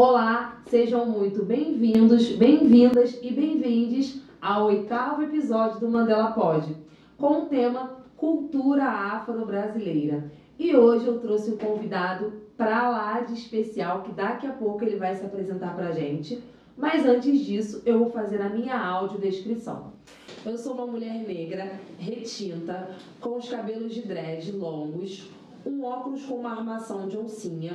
Olá, sejam muito bem-vindos, bem-vindas e bem-vindes ao 8º episódio do Mandela Pod, com o tema Cultura Afro-Brasileira. E hoje eu trouxe um convidado pra lá de especial, que daqui a pouco ele vai se apresentar pra gente. Mas antes disso, eu vou fazer a minha audiodescrição. Eu sou uma mulher negra, retinta, com os cabelos de dread longos, um óculos com uma armação de oncinha.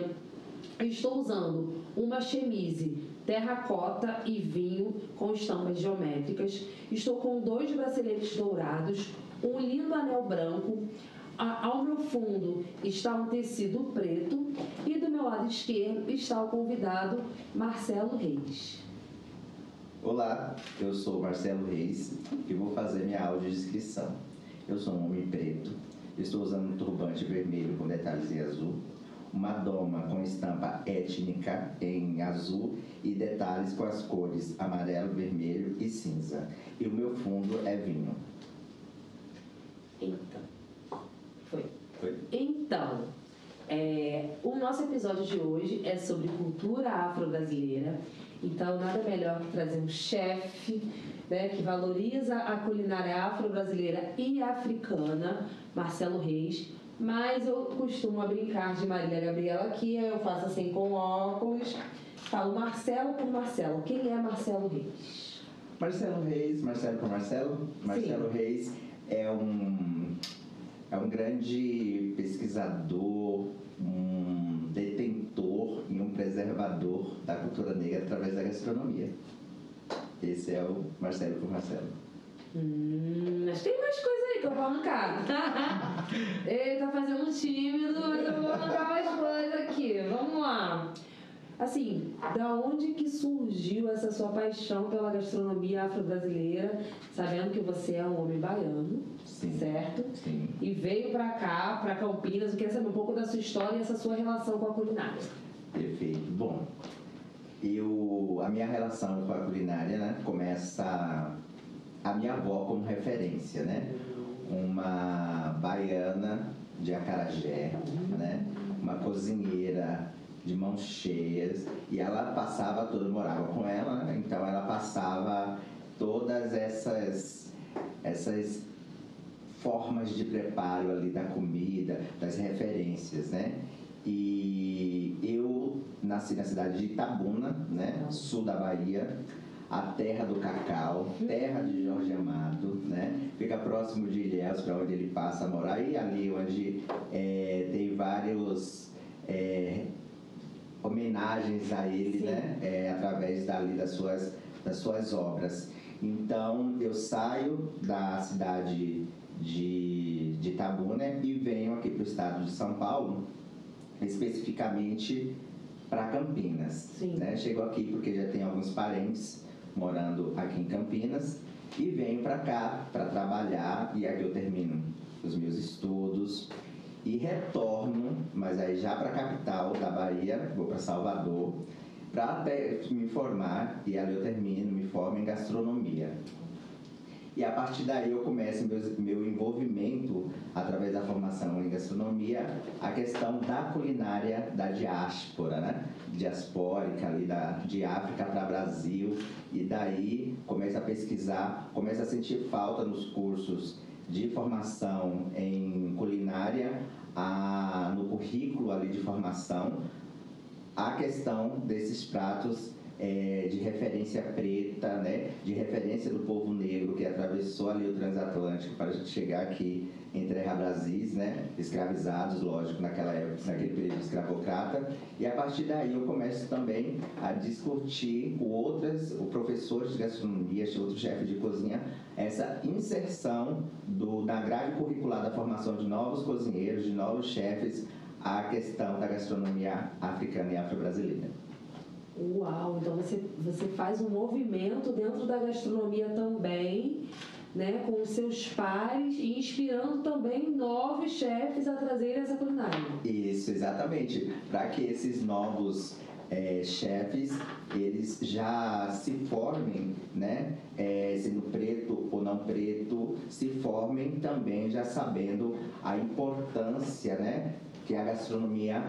Estou usando uma chemise terracota e vinho com estampas geométricas. Estou com 2 braceletes dourados, um lindo anel branco. Ao meu fundo está um tecido preto e do meu lado esquerdo está o convidado Marcelo Reis. Olá, eu sou Marcelo Reis e vou fazer minha audiodescrição. Eu sou um homem preto, estou usando um turbante vermelho com detalhes em azul, uma doma com estampa étnica em azul e detalhes com as cores amarelo, vermelho e cinza. E o meu fundo é vinho. Então, o nosso episódio de hoje é sobre cultura afro-brasileira. Então, nada melhor que trazer um chefe, né, que valoriza a culinária afro-brasileira e africana, Marcelo Reis. Mas eu costumo brincar de Marília Gabriela aqui, eu faço assim com óculos, falo Marcelo por Marcelo. Quem é Marcelo Reis? Marcelo Reis, Marcelo por Marcelo. Marcelo Reis é um grande pesquisador, um detentor e um preservador da cultura negra através da gastronomia. Esse é o Marcelo por Marcelo. Mas tem mais coisa aí que eu vou arrancar. Ele tá fazendo um tímido, mas eu vou arrancar mais coisa aqui. Vamos lá. Assim, da onde que surgiu essa sua paixão pela gastronomia afro-brasileira, sabendo que você é um homem baiano, Sim, certo? Sim. E veio pra cá, pra Campinas, eu queria saber um pouco da sua história e essa sua relação com a culinária. Perfeito. Bom, a minha relação com a culinária, né, começa a minha avó como referência, né? Uma baiana de acarajé, né? Uma cozinheira de mãos cheias, e ela passava toda, eu morava com ela, né? Então ela passava todas essas formas de preparo ali da comida, das referências, né? E eu nasci na cidade de Itabuna, né? Sul da Bahia, a terra do cacau, terra de Jorge Amado, né? Fica próximo de Ilhéus, para onde ele passa a morar, e ali onde tem vários homenagens a ele, sim, né? Através dali das suas obras. Então eu saio da cidade de Itabuna e venho aqui para o estado de São Paulo, especificamente para Campinas, né? Chego aqui porque já tenho alguns parentes morando aqui em Campinas e venho para cá para trabalhar, e aqui eu termino os meus estudos e retorno, mas aí já para a capital da Bahia, vou para Salvador, para até me formar, e ali eu termino, me formo em gastronomia. E a partir daí eu começo meu envolvimento, através da formação em gastronomia, a questão da culinária da diáspora, né? Diaspórica, ali de África para Brasil. E daí começo a pesquisar, começo a sentir falta nos cursos de formação em culinária, no currículo ali de formação, a questão desses pratos de referência preta, né? De referência do povo negro que atravessou ali o transatlântico para chegar aqui em Terra Brasis, né? Escravizados, lógico, naquela época, naquele período escravocrata. E a partir daí eu começo também a discutir com professores de gastronomia, outros chefes de cozinha, essa inserção da grade curricular da formação de novos cozinheiros, de novos chefes, a questão da gastronomia africana e afro-brasileira. Uau, então você faz um movimento dentro da gastronomia também, né, com os seus pares e inspirando também novos chefes a trazerem essa culinária. Isso, exatamente. Para que esses novos chefes, eles já se formem, né, sendo preto ou não preto, se formem também já sabendo a importância, né, que a gastronomia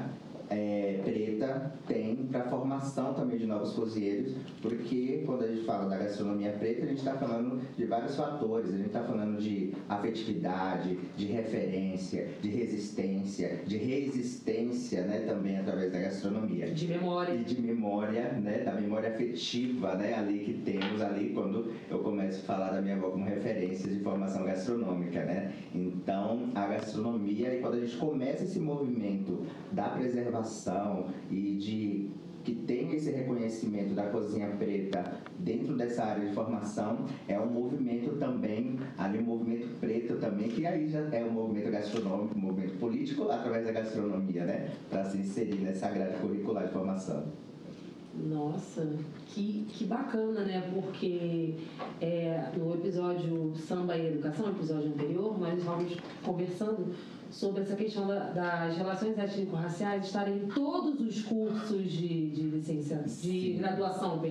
preta tem para formação também de novos cozinheiros, porque quando a gente fala da gastronomia preta, a gente está falando de vários fatores, a gente está falando de afetividade, de referência, de resistência, de resistência, né, também através da gastronomia. De memória. E de memória, né, da memória afetiva, né, ali que temos ali quando eu começo a falar da minha avó como referência de formação gastronômica, né? Então, a gastronomia, e quando a gente começa esse movimento da preservação e de que tem esse reconhecimento da cozinha preta dentro dessa área de formação, é um movimento também, ali um movimento preto também, que aí já é um movimento gastronômico, um movimento político através da gastronomia, né? Para se inserir nessa grade curricular de formação. Nossa, que bacana, né? Porque no episódio Samba e Educação, episódio anterior, nós estávamos conversando sobre essa questão das relações étnico-raciais estarem em todos os cursos de graduação,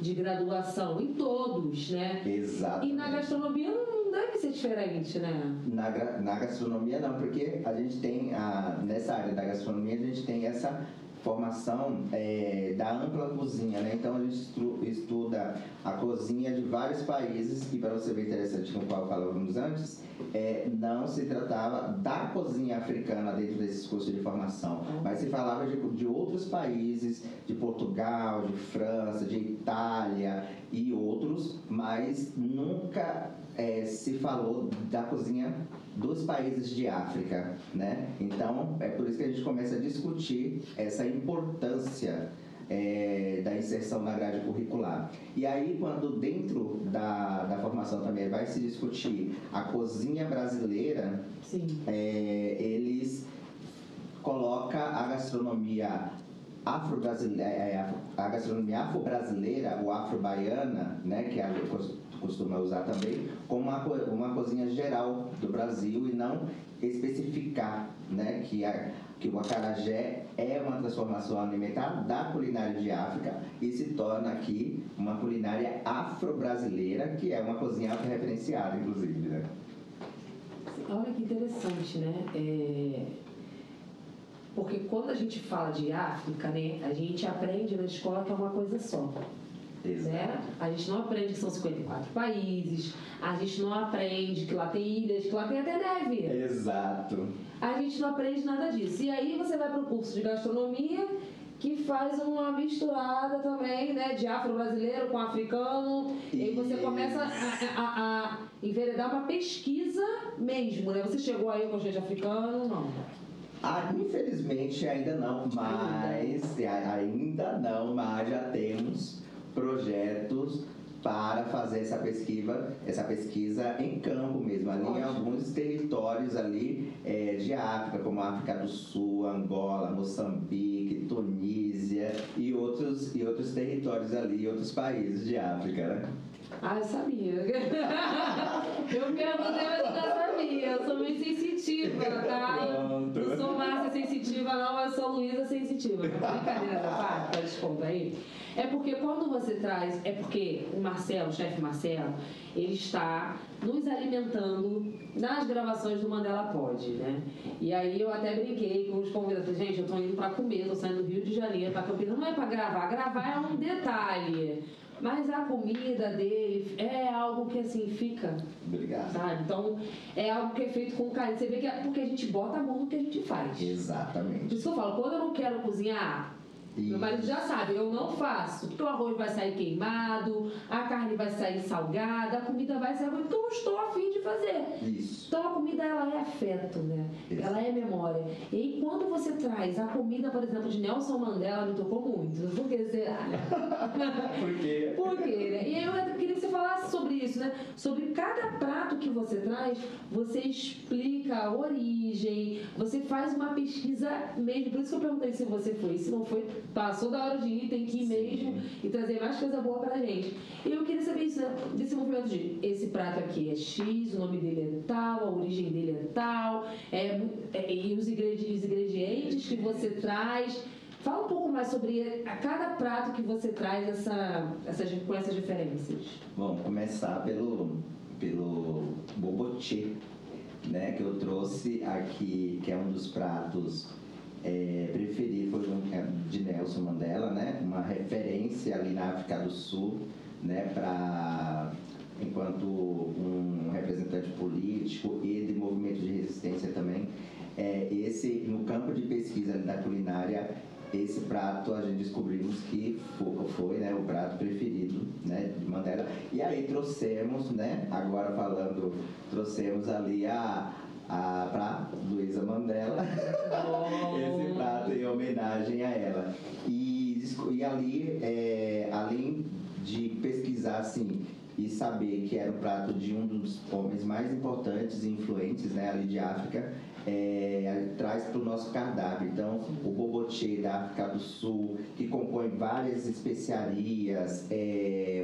de graduação, em todos, né? Exato. E na gastronomia não deve ser diferente, né? Na gastronomia não, porque a gente tem, nessa área da gastronomia, a gente tem essa formação da ampla cozinha, né? Então a gente estuda a cozinha de vários países, e para você ver interessante com o qual falávamos antes, não se tratava da cozinha africana dentro desses cursos de formação, mas se falava de outros países, de Portugal, de França, de Itália e outros, mas nunca se falou da cozinha dos países de África, né? Então, é por isso que a gente começa a discutir essa importância da inserção na grade curricular. E aí, quando dentro da formação também vai se discutir a cozinha brasileira, eles colocam a gastronomia afro-brasileira ou afro-baiana, né, que a costuma usar também, como uma cozinha geral do Brasil, e não especificar, né, que o acarajé é uma transformação alimentar da culinária de África e se torna aqui uma culinária afro-brasileira, que é uma cozinha autorreferenciada, inclusive, né? Olha que interessante, né? Porque quando a gente fala de África, né, a gente aprende na escola que é uma coisa só. Né? A gente não aprende que são 54 países, a gente não aprende que lá tem ilhas, que lá tem até neve. Exato. A gente não aprende nada disso. E aí você vai para o curso de gastronomia, que faz uma misturada também, né, de afro-brasileiro com africano, e aí você começa a enveredar uma pesquisa mesmo, né? Você chegou aí com gente africano? Não. Infelizmente ainda não, mas já temos projetos para fazer essa pesquisa em campo mesmo, ali em alguns territórios ali de África, como a África do Sul, Angola, Moçambique, Tunísia e outros territórios ali, outros países de África, né? Eu sabia. Eu perguntei, mas eu não sabia. Eu sou meio sensitiva, tá? Pronto. Não sou Márcia sensitiva, não, mas sou Luísa sensitiva. Brincadeira da parte, tá desconto aí. É porque quando você traz... É porque o Marcelo, o chefe Marcelo, ele está nos alimentando nas gravações do Mandela Pod, né? E aí eu até brinquei com os convidados. Gente, eu tô indo pra comer, tô saindo do Rio de Janeiro pra Campinas. Não é pra gravar. Gravar é um detalhe. Mas a comida dele é algo que, assim, fica... Obrigado. Sabe? Então, é algo que é feito com carinho. Você vê que é porque a gente bota a mão no que a gente faz. Exatamente. Por isso que eu falo, quando eu não quero cozinhar... Isso. Meu marido já sabe, eu não faço, porque o arroz vai sair queimado, a carne vai sair salgada, a comida vai sair ruim, porque eu não estou a fim de fazer. Isso. Então a comida, ela é afeto, né? Isso. Ela é memória. E aí, quando você traz a comida, por exemplo, de Nelson Mandela, me tocou muito. Por que será? Por quê? Por quê, né? E aí eu queria que você falasse sobre isso, né? Sobre cada prato que você traz, você explica a origem, você faz uma pesquisa mesmo. Por isso que eu perguntei se você foi. Se não foi, passou da hora de ir, tem que ir mesmo e trazer mais coisa boa pra gente. E eu queria saber isso, né? Desse movimento de esse prato aqui é X, o nome dele é tal, a origem dele é tal, e os ingredientes que você traz. Fala um pouco mais sobre cada prato que você traz com essas diferenças. Vamos começar pelo bobochê, né, que eu trouxe aqui, que é um dos pratos preferido foi de Nelson Mandela, né? Uma referência ali na África do Sul, né? Enquanto um representante político e de movimento de resistência também. No campo de pesquisa da culinária, esse prato a gente descobrimos que foi, né, o prato preferido, né, de Mandela. E aí trouxemos, né, agora falando, trouxemos ali para Luísa Mandela esse prato em homenagem a ela. E ali, além de pesquisar assim e saber que era o prato de um dos homens mais importantes e influentes, né, ali de África, traz para o nosso cardápio. Então, o boboche da África do Sul, que compõe várias especiarias,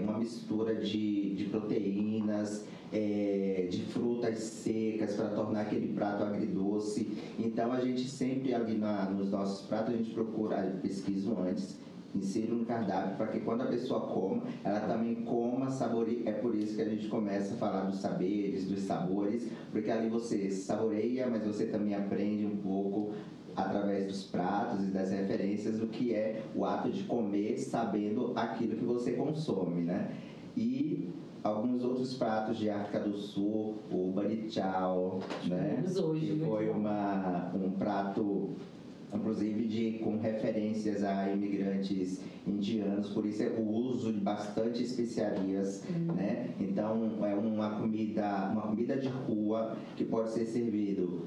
uma mistura de proteínas, de frutas secas para tornar aquele prato agridoce. Então, a gente sempre ali nos nossos pratos, a gente procura, pesquiso antes, insiro no cardápio para que quando a pessoa coma, ela também coma, saboreie. É por isso que a gente começa a falar dos saberes, dos sabores, porque ali você saboreia, mas você também aprende um pouco através dos pratos e das referências o que é o ato de comer sabendo aquilo que você consome, né? E alguns outros pratos de África do Sul, o barichau, né? Que foi um prato, inclusive com referências a imigrantes indianos, por isso o uso de bastante especiarias, né? Então é uma comida de rua que pode ser servido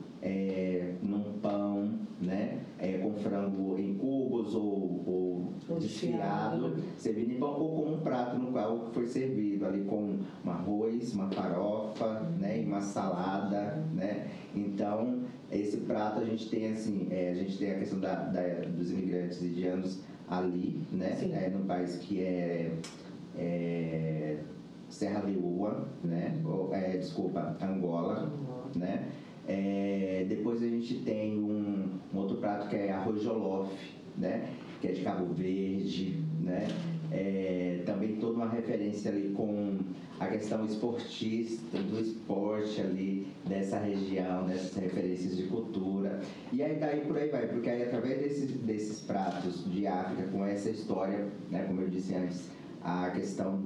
num pão, né? Com frango em cubos ou desfiado, servido em pão, ou com um prato no qual foi servido ali com um arroz, uma farofa, né? E uma salada, né? Então esse prato a gente tem assim, a gente tem a questão dos imigrantes indianos ali, né? No país que é Serra Leoa, né? Angola, né? Depois a gente tem um outro prato que é arroz jollof, né? Que é de Cabo Verde, né? Também toda uma referência ali com a questão esportista, do esporte ali dessa região, dessas referências de cultura. E aí daí por aí vai, porque aí através desses pratos de África, com essa história, né, como eu disse antes, a questão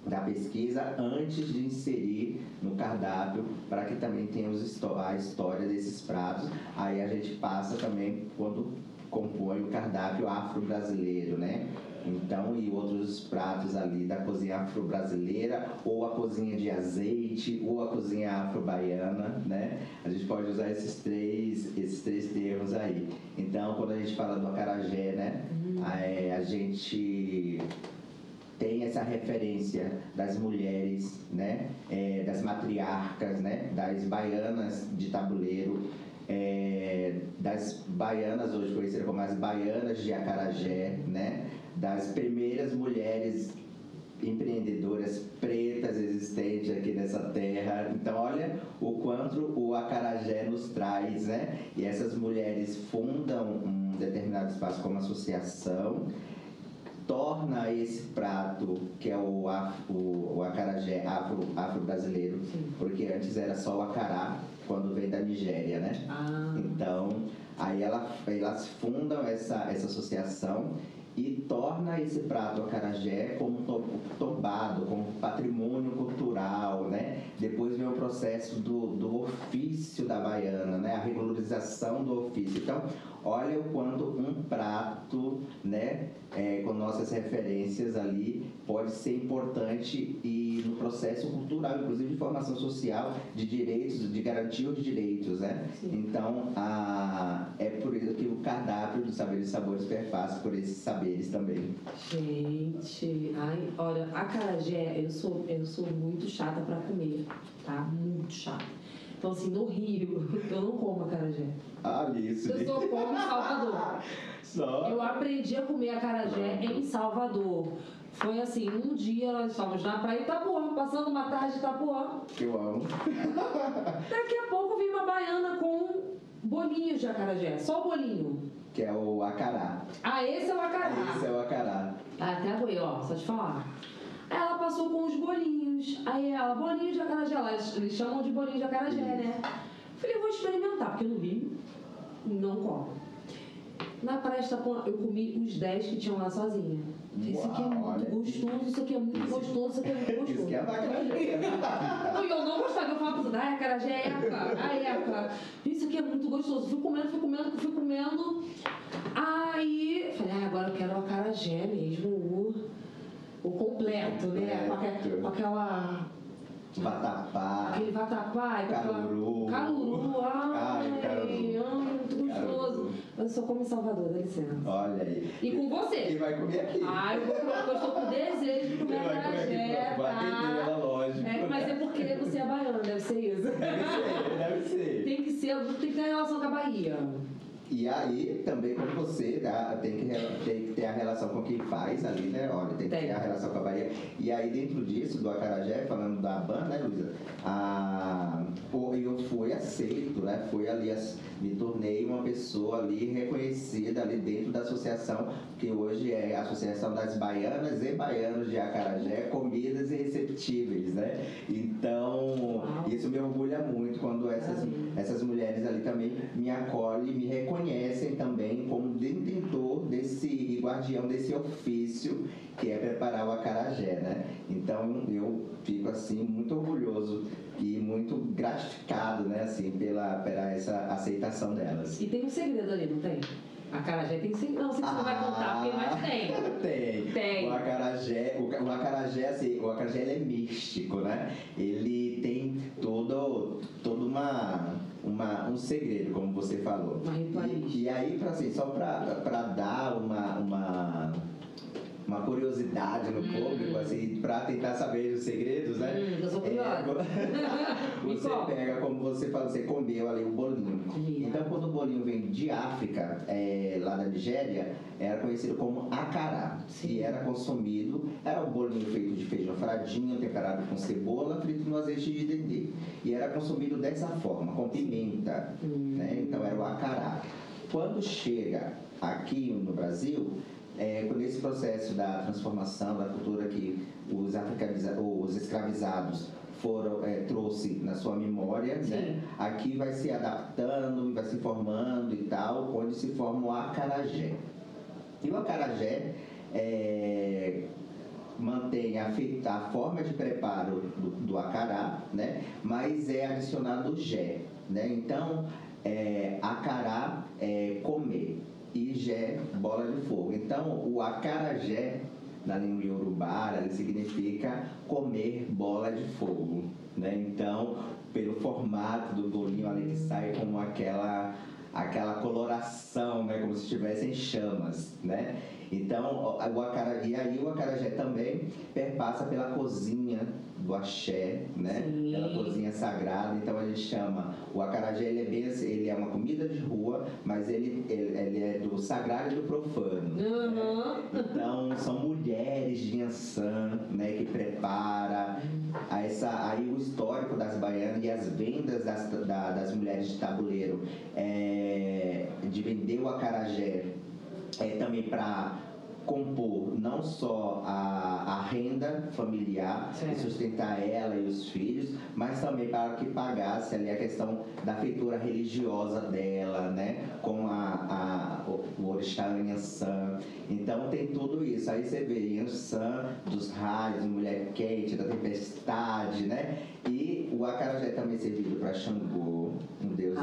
da pesquisa antes de inserir no cardápio, para que também tenha a história desses pratos. Aí a gente passa também quando compõe o cardápio afro-brasileiro, né? Então, e outros pratos ali da cozinha afro-brasileira, ou a cozinha de azeite, ou a cozinha afro-baiana, né? A gente pode usar esses três termos aí. Então, quando a gente fala do acarajé, né? A gente tem essa referência das mulheres, né? Das matriarcas, né? Das baianas de tabuleiro, das baianas hoje conhecidas como as baianas de acarajé, né? Das primeiras mulheres empreendedoras pretas existentes aqui nessa terra. Então, olha o quanto o acarajé nos traz, né? E essas mulheres fundam um determinado espaço como associação, torna esse prato, que é o acarajé afro-brasileiro, porque antes era só o acará, quando vem da Nigéria, né? Então, aí elas fundam essa associação e torna esse prato acarajé como tombado, como patrimônio cultural, né? Depois vem o processo do ofício da baiana, né? A regularização do ofício. Então, olha o quanto um prato, né, com nossas referências ali, pode ser importante e no processo cultural, inclusive de formação social, de direitos, de garantia de direitos, né? Então, é por isso que o cardápio dos Saberes e Sabores perpassa por esses saberes também. Gente, olha, acarajé, eu sou muito chata pra comer, tá? Muito chata. Então, assim, no Rio, eu não como acarajé. Isso. Eu só como em Salvador. Eu aprendi a comer acarajé em Salvador. Foi assim, um dia nós estávamos na praia de Itapuã, passando uma tarde de Itapuã. Eu amo. Daqui a pouco vi uma baiana com bolinhos de acarajé, só o bolinho. Que é o acará. Esse é o acará. Esse é o acará. Até aguei, ó, só te falar. Aí ela passou com os bolinhos. Aí ela, bolinho de acarajé. Eles chamam de bolinho de acarajé, né? Falei, vou experimentar, porque no Rio não como. Na praia de Itapuã, eu comi os 10 que tinham lá sozinha. Isso aqui é muito gostoso, isso aqui é muito gostoso, isso aqui é muito gostoso. Isso que é acarajé. Não, e eu não gostava, eu falava pra você, ai, acarajé é eca. Isso aqui é muito gostoso. Fui comendo. Aí, falei, agora eu quero o acarajé mesmo, o completo, né? Com aquela... Vatapá. Aquele vatapá, Caruru. Caruru, muito gostoso. Mas eu só como em Salvador, dá licença. Olha aí. E com você? E vai comer aqui. Eu estou com desejo de comer acarajé, Vai atender ela, lógico. Mas é porque você é baiana, deve ser isso. Deve ser. Tem que ter relação com a Bahia. E aí, também como você, tem que ter a relação com quem faz ali, né? Olha, tem que ter a relação com a Bahia. E aí, dentro disso, do acarajé, falando da banda, né, Luísa? Eu fui aceito, né? Fui ali, me tornei uma pessoa ali reconhecida ali dentro da associação, que hoje é a Associação das Baianas e Baianos de Acarajé, Comidas e Receptíveis, né? Então, isso me orgulha muito quando essas mulheres ali também me acolhem, me reconhecem também como detentor e guardião desse ofício que é preparar o acarajé, né? Então eu fico assim muito orgulhoso e muito gratificado, né, assim, pela essa aceitação delas. E tem um segredo ali, não tem? Acarajé tem segredo. Não sei se você vai contar, porque mais tem. O acarajé, assim, o acarajé ele é místico, né? Ele tem todo um segredo, como você falou. E aí, assim, só para dar uma curiosidade no público, assim, para tentar saber os segredos, né? Eu sou curiosa. Você pega, como você falou, você comeu ali o bolinho. Então, quando o bolinho vem de África, lá da Nigéria, era conhecido como acará. Sim. E era consumido, era um bolinho feito de feijão fradinho, temperado com cebola, frito no azeite de dendê. E era consumido dessa forma, com pimenta, né? Então, era o acará. Quando chega aqui no Brasil, com esse processo da transformação da cultura que os escravizados trouxe na sua memória, né? Aqui vai se adaptando, vai se formando e tal, onde se forma o acarajé. E o acarajé mantém a forma de preparo do acará, né? Mas é adicionado o jé, né? Então, acará é comer e jé, bola de fogo. Então, o acarajé, na língua iorubá, ele significa comer bola de fogo, né? Então, pelo formato do bolinho ali que sai como aquela coloração, né? Como se estivesse em chamas, né? Então, o acarajé também perpassa pela cozinha do axé, né? Sim. Pela cozinha sagrada. Então a gente chama o acarajé, ele é uma comida de rua, mas ele é do sagrado e do profano. Né? Então são mulheres de Ançã, né, que prepara aí o histórico das baianas e as vendas das mulheres de tabuleiro, de vender o acarajé também para compor não só a renda familiar e sustentar ela e os filhos, mas também para que pagasse ali a questão da feitura religiosa dela, né? Com o orixá em Ançã. Então tem tudo isso. Aí você vê em Ançã, dos raios, mulher quente, da tempestade, né? E o acarajé também é servido para Xangô, um deus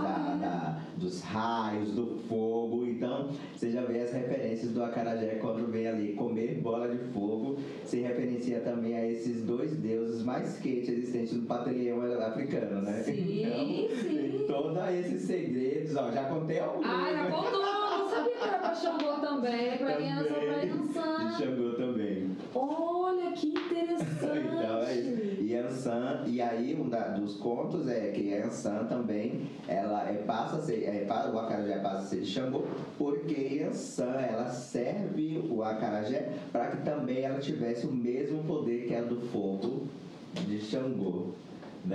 dos raios, do fogo. Então você já vê as referências do acarajé quando vem ali comer bola de fogo, se referencia também a esses dois deuses mais quentes existentes no panteão africano, né? Sim, então, sim. Tem todos esses segredos, ó, já contei alguns. Já contou, não sabia que era pra Xangô também, pra Ançã, pra Ançã. E Xangô também. Olha, que interessante. Então é isso. E Ançã, e aí um dos contos é que Ançã também, ela passa a ser, o acarajé passa a ser de Xangô, porque Ançã, ela serve o acarajé para que também ela tivesse o mesmo poder que era do fogo de Xangô.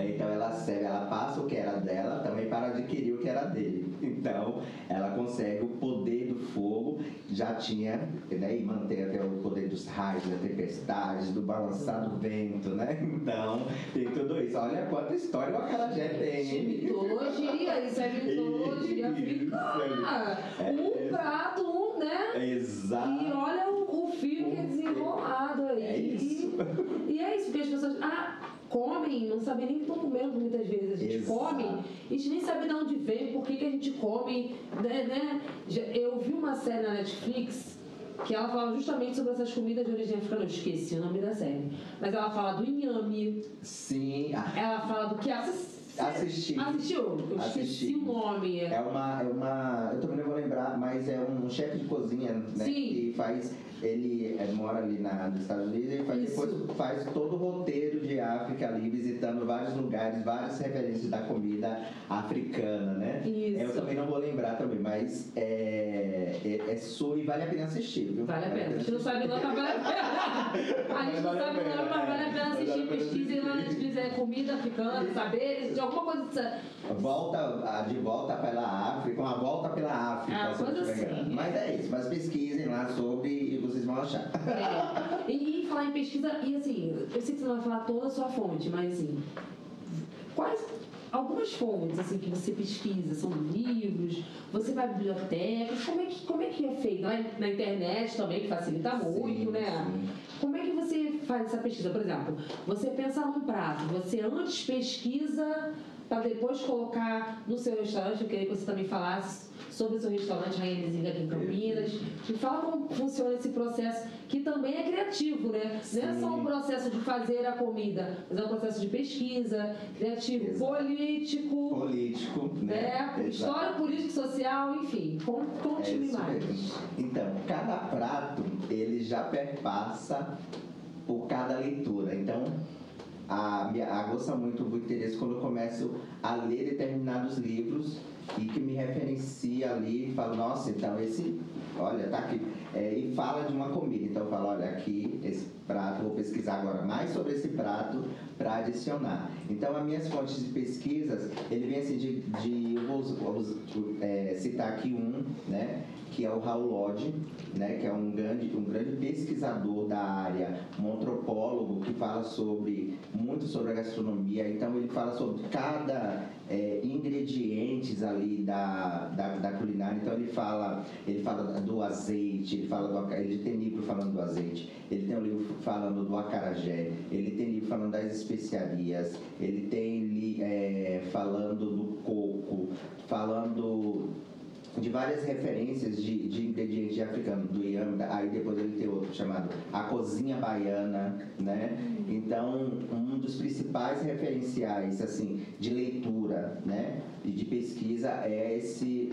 Né? Então ela serve, ela passa o que era dela também para adquirir o que era dele. Então ela consegue o poder do fogo, já tinha, né? E mantém até o poder dos raios, da tempestade, do balançar do vento, né? Então tem tudo isso. Olha quanta história o acarajé tem. Mitologia, isso é mitologia africana. Prato, né? Exato. E olha o fio que é desenrolado aí. É isso. E é isso, porque as pessoas comem, não sabem nem que estão comendo muitas vezes. A gente come, a gente nem sabe de onde vem, por que a gente come, né? Eu vi uma série na Netflix que ela fala justamente sobre essas comidas de origem africana. Eu esqueci o nome da série. Mas ela fala do inhame. Sim. Ela fala do que Assistiu? Eu esqueci o nome. É uma. Eu também não vou lembrar, mas é um chefe de cozinha, né? Sim. Que faz. Ele mora ali nos Estados Unidos e depois faz todo o roteiro de África ali, visitando vários lugares, várias referências da comida africana, né? Isso. Eu também não vou lembrar também, mas é sua e vale a pena assistir, viu? Vale a pena. A gente não sabe não, mas vale a pena. A gente não sabe não, mas vale a pena assistir. Pesquisem lá na Netflix, comida africana, saberes, de alguma coisa de volta pela África, uma volta pela África, se coisa assim. Mas é isso, mas pesquisem lá sobre e vocês vão achar. E falar em pesquisa, e assim, eu sei que você não vai falar toda a sua fonte, mas assim, quais algumas fontes assim que você pesquisa? São livros? Você vai à biblioteca? Como é que é feito? Na internet também, que facilita muito, né? Sim. Como é que você faz essa pesquisa? Por exemplo, você pensa num prato, você antes pesquisa para depois colocar no seu restaurante. Eu queria que você também falasse sobre o seu restaurante Rainha Nzinga aqui em Campinas. Me fala como funciona esse processo, que também é criativo, né? Sim. Não é só um processo de fazer a comida, mas é um processo de pesquisa, criativo, político, né? História, político, social, enfim. Conte-me mais. Mesmo. Então, cada prato, ele já perpassa por cada leitura. Então, aguça muito o interesse quando eu começo a ler determinados livros e que me referencia ali e falo, nossa, então olha, tá aqui. E fala de uma comida, então eu falo, olha, aqui, esse prato, vou pesquisar agora mais sobre esse prato para adicionar. Então, as minhas fontes de pesquisas, ele vem assim eu vou citar aqui né, que é o Raul Lodge, né, que é um grande pesquisador da área, um antropólogo que fala muito sobre a gastronomia. Então ele fala sobre cada ingredientes ali da culinária. Então ele fala do azeite, ele tem livro falando do azeite, ele tem um livro falando do acarajé, ele tem livro falando das especiarias, ele tem falando do coco, falando de várias referências de ingredientes africanos, do iame. Aí depois ele tem outro chamado A Cozinha Baiana, né? Então, um dos principais referenciais, assim, de leitura, né, e de pesquisa é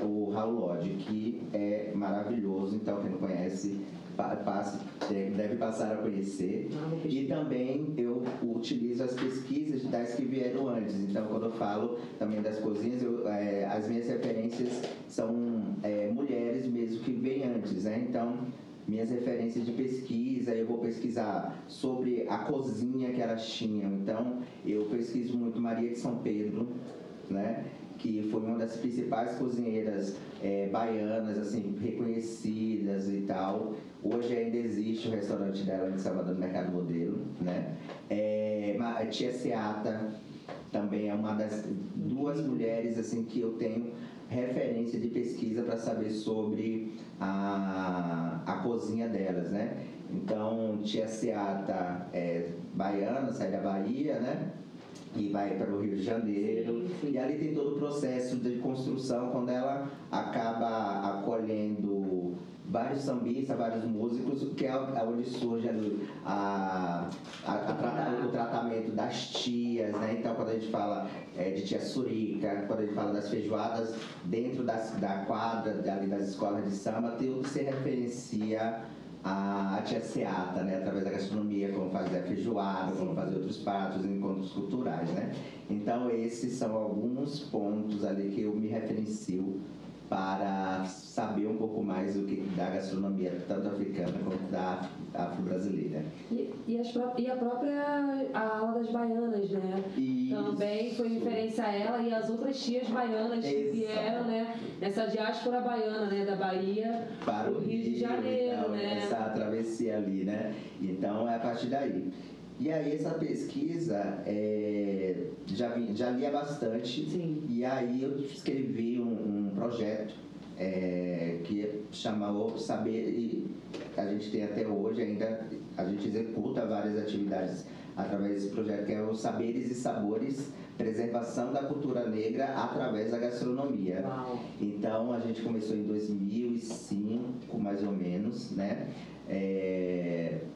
o Raul Lodge, que é maravilhoso. Então, quem não conhece, deve passar a conhecer. E também eu utilizo as pesquisas das que vieram antes. Então, quando eu falo também das cozinhas, as minhas referências são mulheres mesmo que vêm antes, né? Então, minhas referências de pesquisa, eu vou pesquisar sobre a cozinha que elas tinham. Então, eu pesquiso muito Maria de São Pedro, né, que foi uma das principais cozinheiras baianas, assim, reconhecidas e tal. Hoje ainda existe o restaurante dela em Salvador, no Mercado Modelo, né? A Tia Seata também é uma das duas mulheres, assim, que eu tenho referência de pesquisa para saber sobre a cozinha delas, né? Então, Tia Seata é baiana, sai da Bahia, né? E vai para o Rio de Janeiro. Sim. E ali tem todo o processo de construção, quando ela acaba acolhendo vários sambistas, vários músicos, que é onde surge ali o tratamento das tias, né? Então, quando a gente fala de tia Surica, quando a gente fala das feijoadas dentro da quadra ali das escolas de samba, tudo se referencia a Tia Seata, né, através da gastronomia, como fazer a feijoada, como fazer outros pratos, encontros culturais, né? Então, esses são alguns pontos ali que eu me referencio para saber um pouco mais da gastronomia, tanto africana quanto afro-brasileira. E a própria ala das baianas, né? Isso. Também foi referência a ela e as outras tias baianas que vieram, né? Nessa diáspora baiana, né? Da Bahia para o Rio de Janeiro, então, né? Essa travessia ali, né? Então, é a partir daí. E aí, essa pesquisa, já lia bastante. Sim. E aí, eu escrevi um projeto que chamou Saber, e a gente tem até hoje ainda, a gente executa várias atividades através desse projeto, que é o Saberes e Sabores, preservação da cultura negra através da gastronomia. Uau. Então, a gente começou em 2005, mais ou menos, né?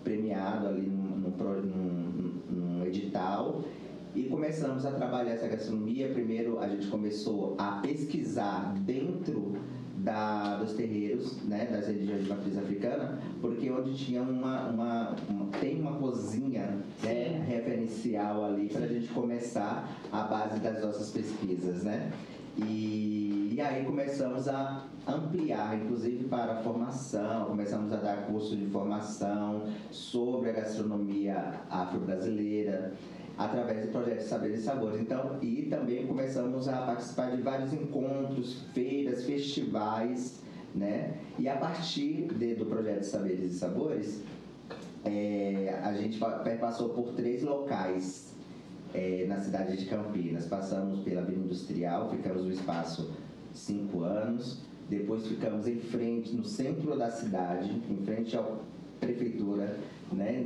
Premiado ali num edital, e começamos a trabalhar essa gastronomia. Primeiro, a gente começou a pesquisar dentro dos terreiros, né, das religiões de matriz africana, porque onde tinha tem uma cozinha, né, referencial ali para a gente começar a base das nossas pesquisas, né? E aí começamos a ampliar, inclusive para a formação, começamos a dar curso de formação sobre a gastronomia afro-brasileira, através do projeto Saberes e Sabores. Então, e também começamos a participar de vários encontros, feiras, festivais, né? E a partir do projeto Saberes e Sabores, a gente passou por 3 locais na cidade de Campinas. Passamos pela Vila Industrial, ficamos no espaço 5 anos, depois ficamos em frente, no centro da cidade, em frente à prefeitura, né?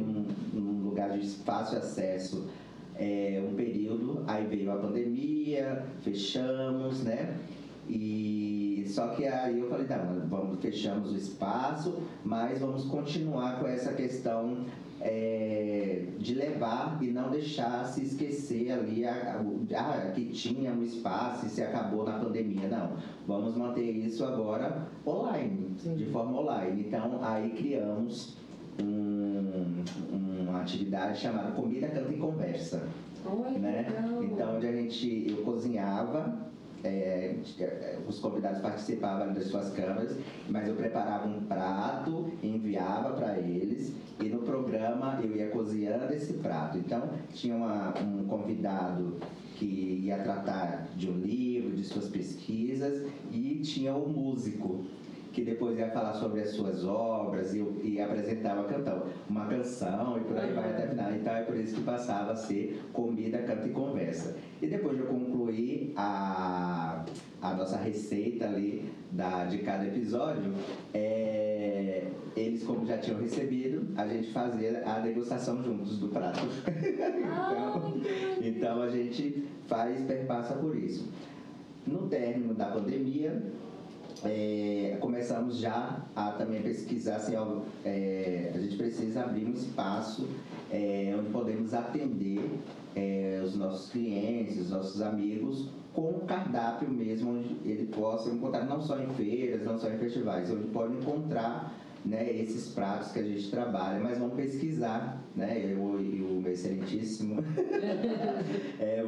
num lugar de fácil acesso, um período. Aí veio a pandemia, fechamos, né? E só que aí eu falei, fechamos o espaço, mas vamos continuar com essa questão de levar e não deixar se esquecer ali que tinha um espaço e se acabou na pandemia. Não, vamos manter isso agora online, sim, de forma online. Então aí criamos uma atividade chamada Comida, Canta e Conversa. Oi, né? Então, onde eu cozinhava, os convidados participavam das suas câmeras, mas eu preparava um prato, enviava para eles, e no programa eu ia cozinhando esse prato. Então, tinha um convidado que ia tratar de um livro, de suas pesquisas, e tinha o músico, que depois ia falar sobre as suas obras e apresentava uma canção e por aí vai até final. Então é por isso que passava a ser Comida, Canta e Conversa. E depois de eu concluir a nossa receita ali de cada episódio, eles, como já tinham recebido, a gente fazia a degustação juntos do prato. então a gente perpassa por isso. No término da pandemia, começamos já a também pesquisar assim, a gente precisa abrir um espaço onde podemos atender os nossos clientes, os nossos amigos, com um cardápio mesmo, onde ele possa encontrar não só em feiras, não só em festivais, onde pode encontrar, né, esses pratos que a gente trabalha, mas vamos pesquisar, né, eu e o meu excelentíssimo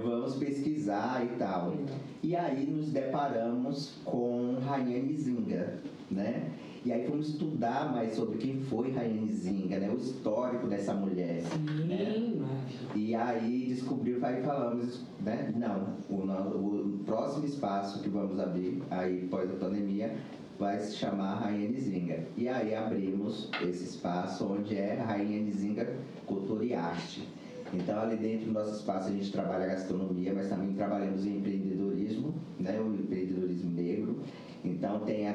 vamos pesquisar e tal. E aí nos deparamos com Rainha Nzinga, né? E aí fomos estudar mais sobre quem foi Rainha Nzinga, né? O histórico dessa mulher. Sim. Né? E aí falamos, né? Não, o próximo espaço que vamos abrir aí após a pandemia vai se chamar Rainha Nzinga. E aí abrimos esse espaço onde é Rainha Nzinga Cultura e Arte. Então, ali dentro do nosso espaço, a gente trabalha a gastronomia, mas também trabalhamos em empreendedorismo, né? O empreendedorismo negro. Então, tem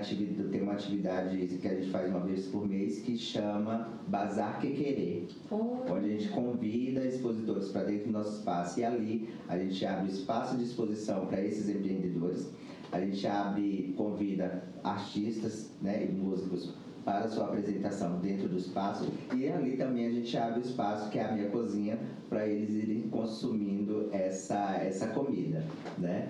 uma atividade que a gente faz uma vez por mês que chama Bazar Quequerê, onde a gente convida expositores para dentro do nosso espaço. E ali a gente abre o espaço de exposição para esses empreendedores. A gente convida artistas, né, e músicos para sua apresentação dentro do espaço, e ali também a gente abre o espaço, que é a minha cozinha, para eles irem consumindo essa comida, né?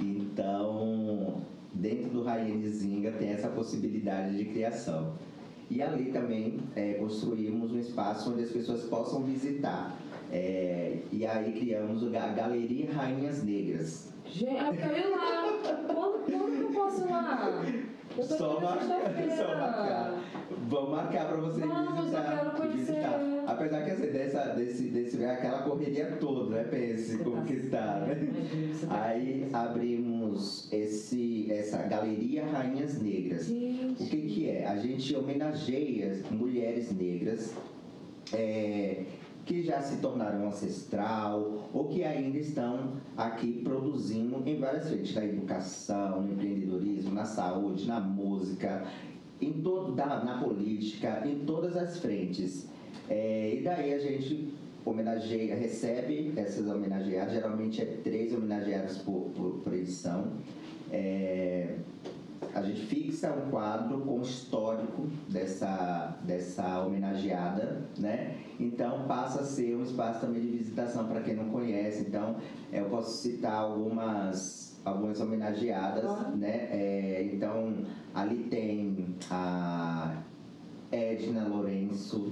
Então, dentro do Rainha Nzinga tem essa possibilidade de criação. E ali também construímos um espaço onde as pessoas possam visitar E aí criamos a Galeria Rainhas Negras. Gente, eu quero ir lá. Quando que eu posso ir lá? Eu tô Só marcar. Vamos marcar para você visitar. Apesar que desse aquela correria toda, né? Pense como que está, né? Aí abrimos essa Galeria Rainhas Negras. Gente. O que é? A gente homenageia mulheres negras que já se tornaram ancestral ou que ainda estão aqui produzindo em várias frentes, na educação, no empreendedorismo, na saúde, na música, na política, em todas as frentes. E daí a gente recebe essas homenageadas, geralmente 3 homenageadas por edição. A gente fixa um quadro com o histórico dessa homenageada, né? Então passa a ser um espaço também de visitação para quem não conhece. Então eu posso citar algumas homenageadas, né? Então ali tem a Edna Lourenço,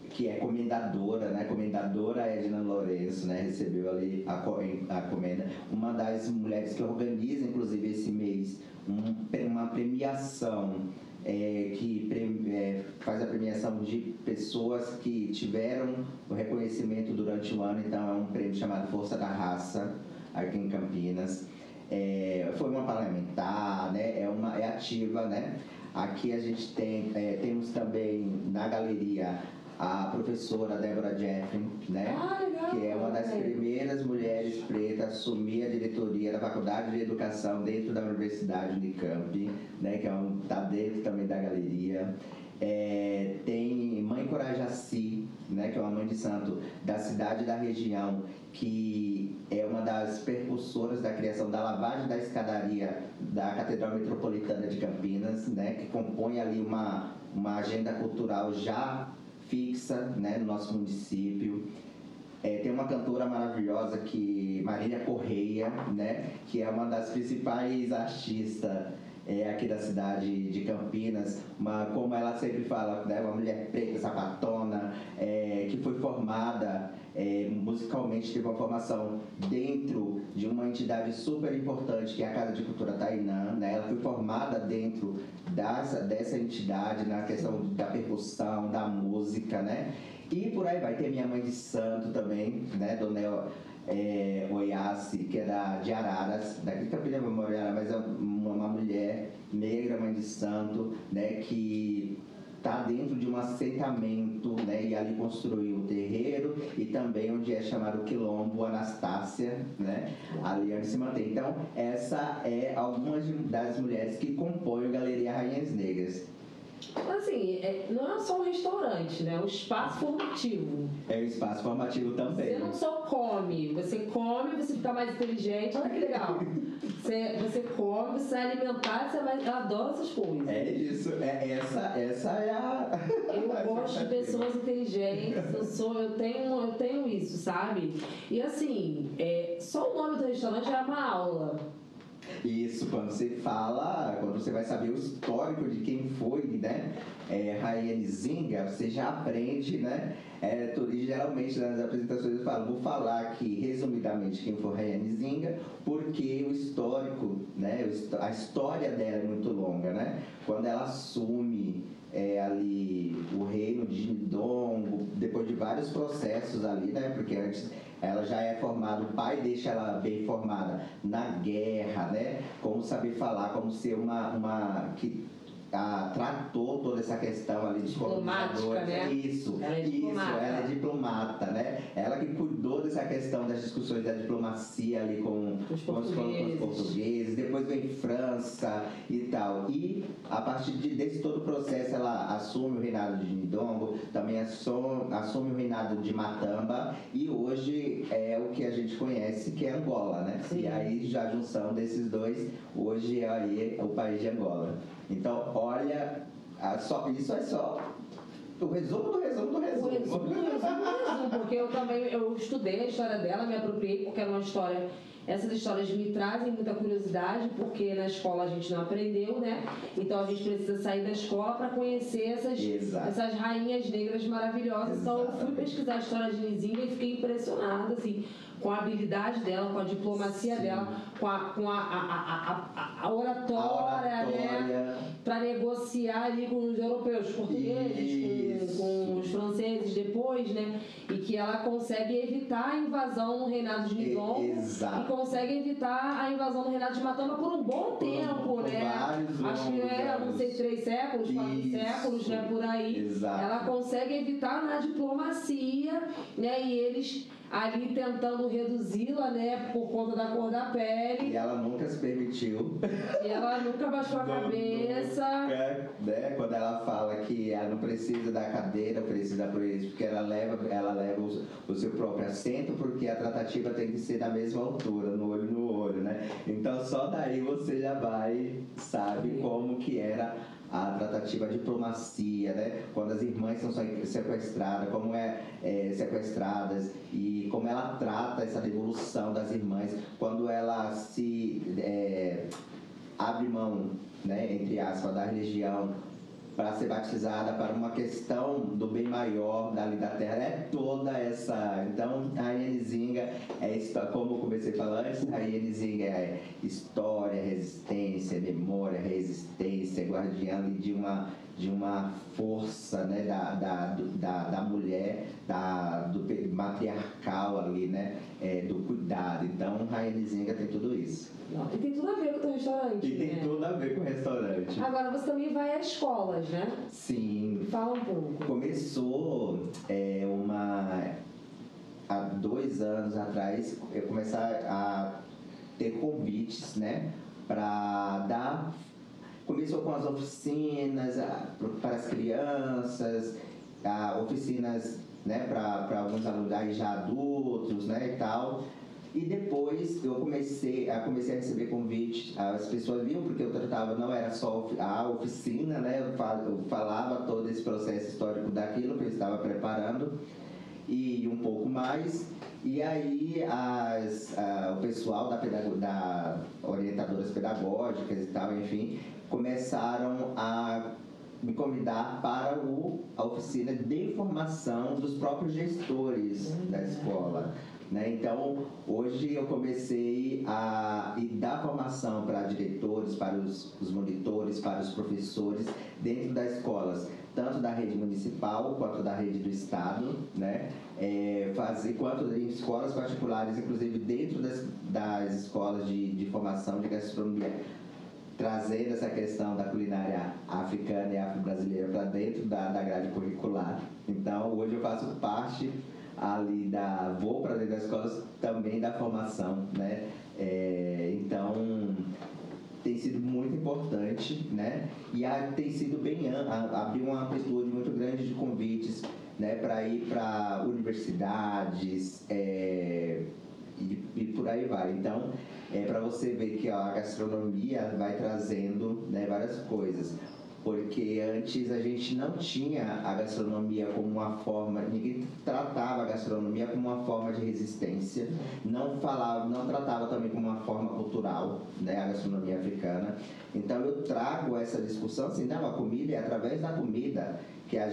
que é comendadora, né? Comendadora Edna Lourenço, né? Recebeu ali a comenda. Uma das mulheres que organiza, inclusive, esse mês, uma premiação que faz a premiação de pessoas que tiveram o reconhecimento durante o ano. Então, é um prêmio chamado Força da Raça, aqui em Campinas. Foi uma parlamentar, né? É ativa, né? Aqui a gente temos também na galeria a professora Débora Jeffrey, né? Que é uma das primeiras mulheres pretas a assumir a diretoria da Faculdade de Educação dentro da Universidade Unicamp, né? Que está dentro também da galeria. Tem Mãe Corajaci, né? Que é uma mãe de santo da cidade e da região, que é uma das percussoras da criação da lavagem da escadaria da Catedral Metropolitana de Campinas, né? Que compõe ali uma agenda cultural já fixa, né, no nosso município. Tem uma cantora maravilhosa, Marília Correia, né, que é uma das principais artistas aqui da cidade de Campinas, como ela sempre fala, né, uma mulher preta, sapatona, que foi formada musicalmente, teve uma formação dentro de uma entidade super importante, que é a Casa de Cultura Tainã, né? Ela foi formada dentro dessa entidade na questão da percussão, da música, né? E por aí vai. Ter minha mãe de santo também, né? Dona Oiace, que é de Araras, daqui de Campinas Memorial, mas é uma mulher negra, mãe de santo, né? Que está dentro de um assentamento, né? E ali construiu o terreiro e também onde é chamado Quilombo Anastácia, né? Ali onde se mantém. Então, essa é algumas das mulheres que compõem a Galeria Rainhas Negras. Assim, não é só um restaurante, né? É um espaço formativo. É um espaço formativo também. Você não só come, você fica mais inteligente. Olha que legal. Você come, você é alimentado, eu adoro essas coisas. É isso, essa é a... Eu gosto de pessoas inteligentes, eu tenho isso, sabe? E assim, só o nome do restaurante é uma aula. Isso, quando você vai saber o histórico de quem foi, né? Rainha Nzinga, você já aprende, né? E geralmente nas apresentações eu falo, vou falar aqui resumidamente quem foi Rainha Nzinga, porque o histórico, né? A história dela é muito longa, né? Quando ela assume ali o reino de Nidongo, depois de vários processos ali, né? Porque antes ela já é formada, o pai deixa ela bem formada na guerra, né? Como saber falar, como ser que tratou toda essa questão ali de diplomática, né? Ela é diplomata, né? Ela que cuidou dessa questão das discussões da diplomacia ali com os portugueses, depois vem França e tal. E a partir desse todo o processo ela assume o reinado de Nidongo, também assume o reinado de Matamba e hoje é o que a gente conhece, que é Angola, né? Sim. E aí já a junção desses dois, hoje é aí o país de Angola. Então, olha, isso é só o resumo do resumo do resumo. resumo, porque eu estudei a história dela, me apropriei, porque era uma história... Essas histórias me trazem muita curiosidade, porque na escola a gente não aprendeu, né? Então a gente precisa sair da escola para conhecer essas rainhas negras maravilhosas. Então eu fui pesquisar a história de Nzinga e fiquei impressionada, assim, com a habilidade dela, com a diplomacia dela, com a oratória, né? Para negociar ali com os europeus, os portugueses, com os franceses depois, né? E que ela consegue evitar a invasão no reinado de Nilongo e consegue evitar a invasão do reinado de Matamba por um bom tempo, né? Acho que não sei, 3 séculos, 4 séculos, né? Por aí. Exato. Ela consegue evitar na diplomacia, né? E eles ali tentando reduzi-la, né? Por conta da cor da pele. E ela nunca se permitiu. E ela nunca baixou a cabeça. Né? Quando ela fala que ela não precisa da cadeira, precisa por isso, porque ela leva o seu próprio assento, porque a tratativa tem que ser da mesma altura, no olho, né? Então só daí você já sabe como que era a tratativa, a diplomacia, né? Quando as irmãs são sequestradas, como sequestradas e como ela trata essa devolução das irmãs, quando ela se abre mão, né, entre aspas, da religião para ser batizada para uma questão do bem maior da terra, é toda essa... Então, a Rainha Nzinga como eu comecei a falar antes, a Rainha Nzinga é história, resistência, memória, resistência, guardiã de uma força, né, da mulher, do matriarcal ali, né, do cuidado. Então, a Rainha Nzinga tem tudo isso. E tem tudo a ver com o teu restaurante, E tem tudo a ver com o restaurante. Agora, você também vai a escolas, né? Sim. Fala um pouco. Começou há 2 anos atrás, eu comecei a ter convites, né, para dar... Começou com as oficinas para as crianças, oficinas, né, para alguns alunos já adultos, né, e tal. E depois eu comecei a receber convites, as pessoas viam, porque eu tratava, não era só a oficina, né, eu falava todo esse processo histórico daquilo que eu estava preparando e um pouco mais. E aí o pessoal da orientadoras pedagógicas e tal, enfim, começaram a me convidar para a oficina de formação dos próprios gestores da escola. Né? Então, hoje eu comecei a dar formação para diretores, para os monitores, para os professores dentro das escolas, tanto da rede municipal quanto da rede do estado, né? Quanto em escolas particulares, inclusive dentro das escolas de formação de gastronomia, trazendo essa questão da culinária africana e afro-brasileira para dentro da grade curricular. Então, hoje eu faço parte ali vou para dentro das escolas também da formação, né? Então tem sido muito importante, né? E tem sido abriu uma amplitude muito grande de convites, né, para ir para universidades e por aí vai. Então para você ver que a gastronomia vai trazendo, né, várias coisas. Porque antes a gente não tinha a gastronomia como uma forma, ninguém tratava a gastronomia como uma forma de resistência, não tratava também como uma forma cultural, né, a gastronomia africana. Então eu trago essa discussão assim, não, a comida é através da comida que a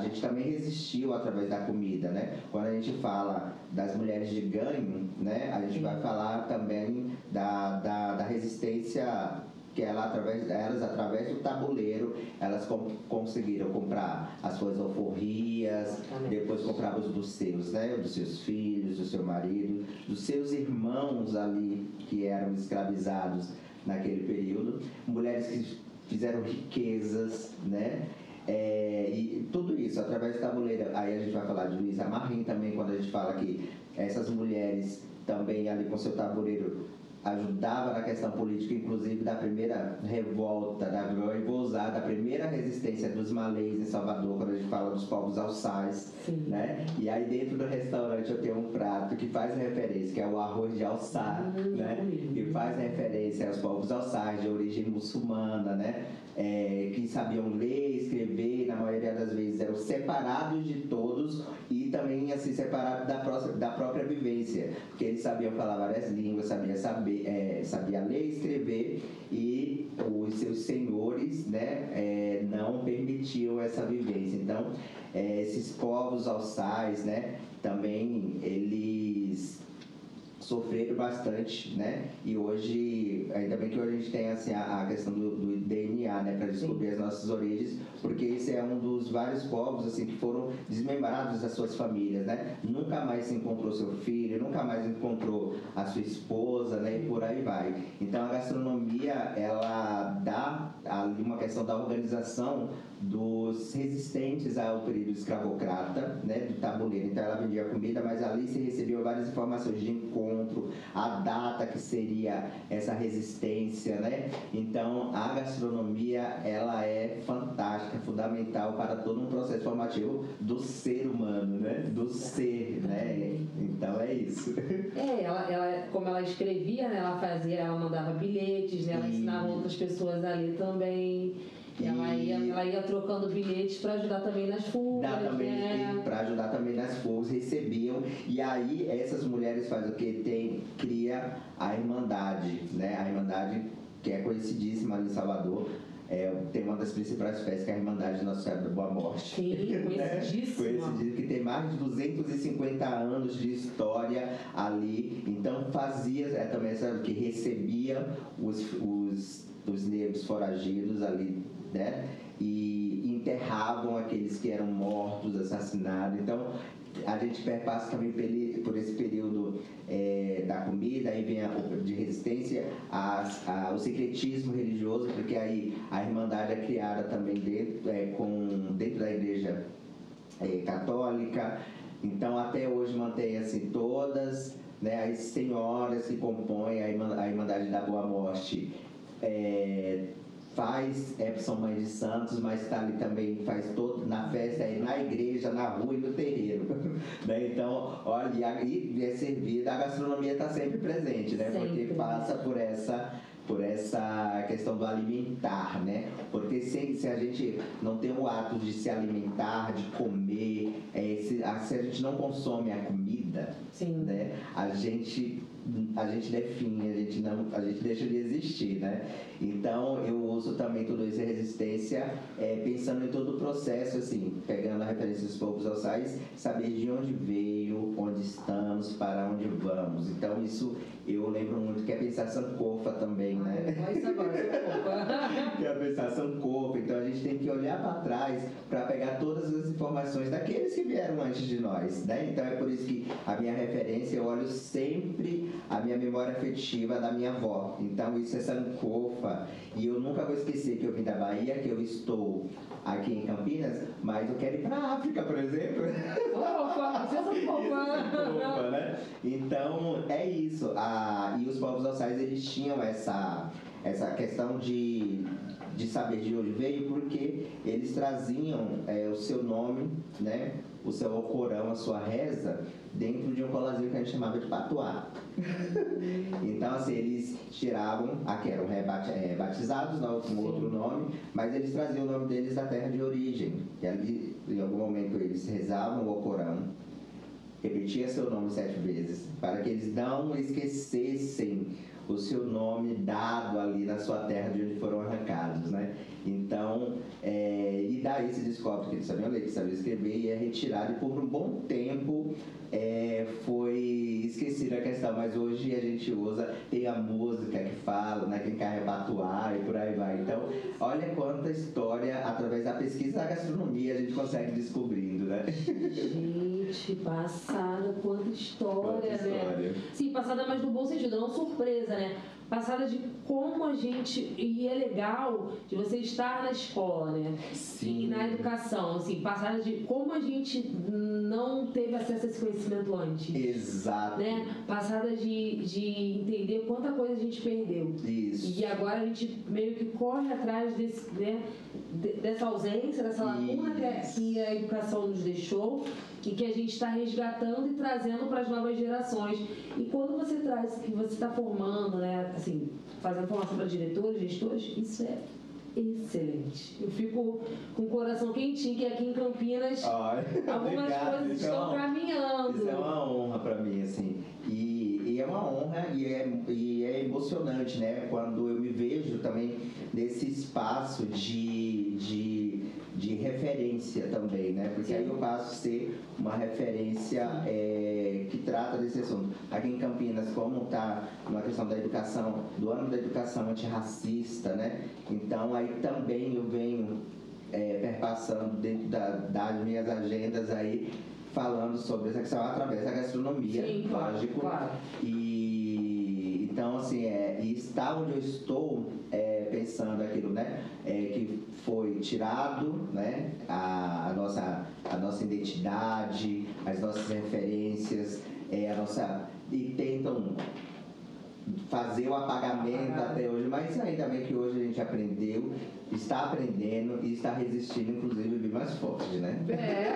gente também resistiu através da comida, né? Quando a gente fala das mulheres de ganho, né, a gente vai falar também da resistência que através do tabuleiro, elas conseguiram comprar as suas alforrias, depois compravam os dos seus, né, dos seus filhos, do seu marido, dos seus irmãos ali que eram escravizados naquele período, mulheres que fizeram riquezas, né, e tudo isso através do tabuleiro. Aí a gente vai falar de Luísa Marim também, quando a gente fala que essas mulheres também ali com seu tabuleiro ajudava na questão política, inclusive da primeira revolta, da primeira resistência dos malês em Salvador, quando a gente fala dos povos alçais, né? E aí dentro do restaurante eu tenho um prato que faz referência, que é o arroz de alçar, né? Que faz referência aos povos alçais de origem muçulmana, né? Que sabiam ler, escrever, na maioria das vezes eram separados de todos e e também assim separado da própria vivência, porque eles sabiam falar várias línguas, sabia ler e escrever, e os seus senhores, né, não permitiam essa vivência. Então, esses povos alçais, né, também eles sofreram bastante, né? E hoje, ainda bem que hoje a gente tem assim, a questão do DNA, né? Para descobrir as nossas origens, porque esse é um dos vários povos assim que foram desmembrados das suas famílias, né? Nunca mais se encontrou seu filho, nunca mais encontrou a sua esposa, né? E por aí vai. Então a gastronomia, ela dá ali uma questão da organização dos resistentes ao período escravocrata, né, do tabuleiro. Então ela vendia comida, mas ali se recebeu várias informações de encontro, a data que seria essa resistência, né? Então a gastronomia, ela é fantástica, fundamental para todo um processo formativo do ser humano, né? Do ser, né? Então é isso. Ela como ela escrevia, né, ela mandava bilhetes, né, ela ensinava outras pessoas ali também. Ela ia trocando bilhetes para ajudar também nas fugas. Para ajudar também nas fugas, recebiam. E aí essas mulheres fazem o que? Cria a Irmandade, né? A Irmandade, que é conhecidíssima ali em Salvador. Tem uma das principais festas, que é a Irmandade Nossa Senhora da Boa Morte. Sim, conhecidíssima. Conhecidíssima, que tem mais de 250 anos de história ali. Então fazia também essa que recebia os negros foragidos ali, né? E enterravam aqueles que eram mortos, assassinados. Então a gente perpassa também por esse período da comida, aí vem de resistência, o secretismo religioso, porque aí a Irmandade é criada também dentro da Igreja Católica. Então até hoje mantém assim todas, né, as senhoras que compõem a Irmandade da Boa Morte. São mães de santos, mas está ali também, faz todo na festa, na igreja, na rua e no terreiro. Né? Então, olha, e é servida, a gastronomia está sempre presente, né? Sempre. Porque passa por essa questão do alimentar, né? Porque se a gente não tem o ato de se alimentar, de comer, se a gente não consome a comida, né? A gente definha, a gente deixa de existir, né? Então eu uso também toda essa resistência pensando em todo o processo, assim, pegando a referência dos povos alçais, saber de onde veio, onde estamos, para onde vamos. Então isso eu lembro muito que é pensar Sankofa também, né? Que é pensar Sankofa. Então a gente tem que olhar para trás para pegar todas as informações daqueles que vieram antes de nós, né? Então é por isso que a minha referência, eu olho sempre a minha memória afetiva da minha avó. Então isso é Sankofa. E eu nunca vou esquecer que eu vim da Bahia, que eu estou aqui em Campinas, mas eu quero ir para a África, por exemplo. Sankofa, né? Então é isso. E os povos alçais, eles tinham essa questão de saber de onde veio, porque eles traziam o seu nome, né, o seu Alcorão, a sua reza, dentro de um colazinho que a gente chamava de patuá. Então, assim, eles tiravam, aqui eram batizados, não, com outro nome, mas eles traziam o nome deles da terra de origem. E ali, em algum momento, eles rezavam o Alcorão, repetia seu nome 7 vezes, para que eles não esquecessem o seu nome dado ali na sua terra de onde foram arrancados, né? Então, e daí se descobre que eles sabiam ler, que sabiam escrever, e é retirado, e por um bom tempo foi esquecida a questão, mas hoje a gente usa, tem a música que fala, né, quem carrega patuá e por aí vai. Então, olha quanta história, através da pesquisa da gastronomia, a gente consegue descobrindo, né? Gente, passada, quanta história, né? Sim, passada, mas no bom sentido, não surpresa, né? Passada de como a gente... E é legal de você estar na escola, né? Sim. E na educação, assim, passada de como a gente não teve acesso a esse conhecimento antes. Exato. Né? Passada de entender quanta coisa a gente perdeu. Isso. E agora a gente meio que corre atrás dessa ausência, dessa lacuna que a educação nos deixou e que a gente está resgatando e trazendo para as novas gerações. E quando você traz, que você está formando, né, assim, fazendo formação para diretores, gestores, isso é excelente. Eu fico com o coração quentinho, que aqui em Campinas algumas coisas estão caminhando. Isso é uma honra para mim, assim. E é uma honra e é emocionante, né? Quando eu me vejo também nesse espaço de referência também, né? Porque aí eu passo a ser uma referência que trata desse assunto. Aqui em Campinas, como está uma questão da educação, do ano da educação antirracista, né? Então aí também eu venho perpassando dentro das minhas agendas aí, falando sobre essa questão através da gastronomia, sim, lógico. Claro. E então, assim, e estar onde eu estou pensando aquilo, né? Que foi tirado, né? A nossa identidade, as nossas referências, e tentam fazer o apagamento até hoje, mas ainda bem que hoje a gente aprendeu, está aprendendo e está resistindo, inclusive, vir mais forte, né?